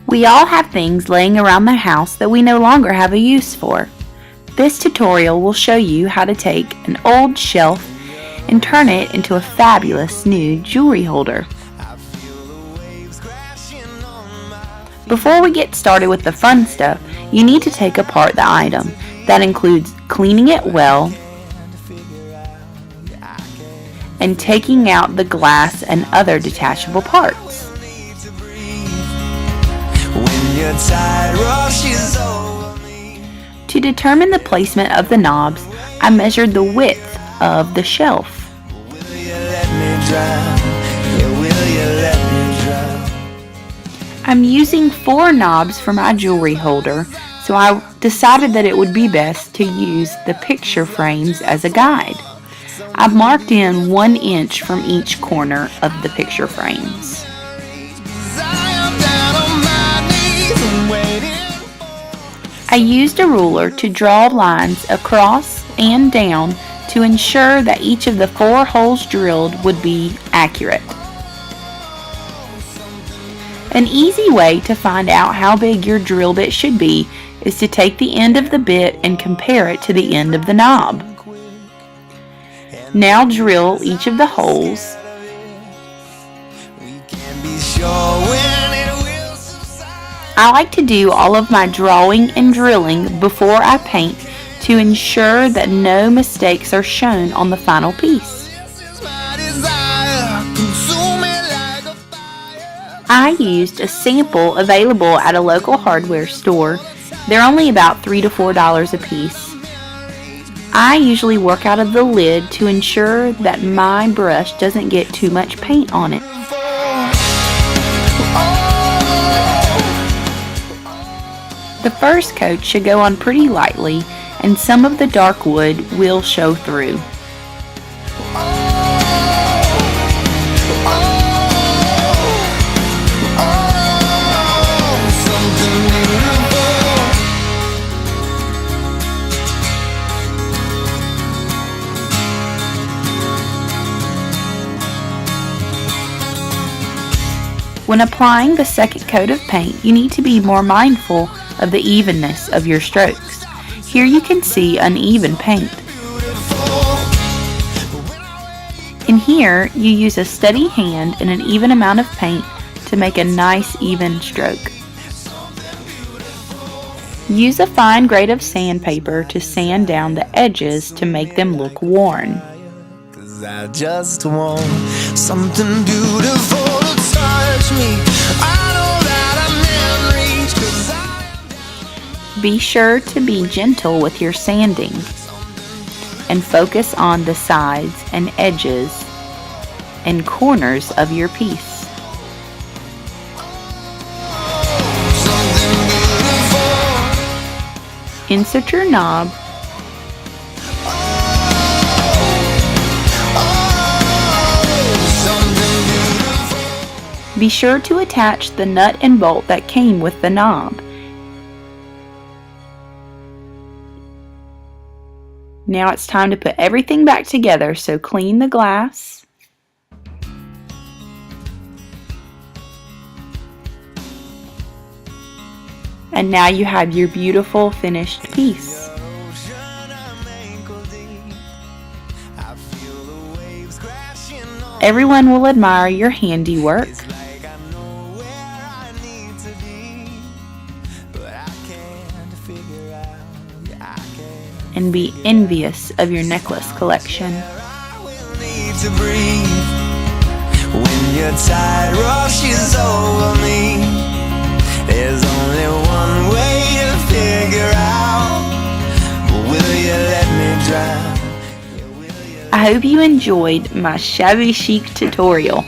We all have things laying around the house that we no longer have a use for. This tutorial will show you how to take an old shelf and turn it into a fabulous new jewelry holder. Before we get started with the fun stuff, you need to take apart the item. That includes cleaning it well and taking out the glass and other detachable parts. To determine the placement of the knobs, I measured the width of the shelf. I'm using 4 knobs for my jewelry holder, so I decided that it would be best to use the picture frames as a guide. I've marked in 1 inch from each corner of the picture frames. I used a ruler to draw lines across and down to ensure that each of the 4 holes drilled would be accurate. An easy way to find out how big your drill bit should be is to take the end of the bit and compare it to the end of the knob. Now drill each of the holes. I like to do all of my drawing and drilling before I paint to ensure that no mistakes are shown on the final piece. I used a sample available at a local hardware store. They're only about $3 to $4 a piece. I usually work out of the lid to ensure that my brush doesn't get too much paint on it. The first coat should go on pretty lightly, and some of the dark wood will show through. When applying the second coat of paint, you need to be more mindful of the evenness of your strokes. Here you can see uneven paint. In here, you use a steady hand and an even amount of paint to make a nice even stroke. Use a fine grade of sandpaper to sand down the edges to make them look worn. I just want something beautiful to touch me. I know that I'm in reach 'cause Be sure to be gentle with your sanding and focus on the sides and edges and corners of your piece. Insert your knob . Be sure to attach the nut and bolt that came with the knob. Now it's time to put everything back together, so clean the glass. And now you have your beautiful finished piece. Everyone will admire your handiwork and be envious of your necklace collection. When your tide rushes over me, there's only one way to figure out. Will you let me drown? I hope you enjoyed my shabby chic tutorial.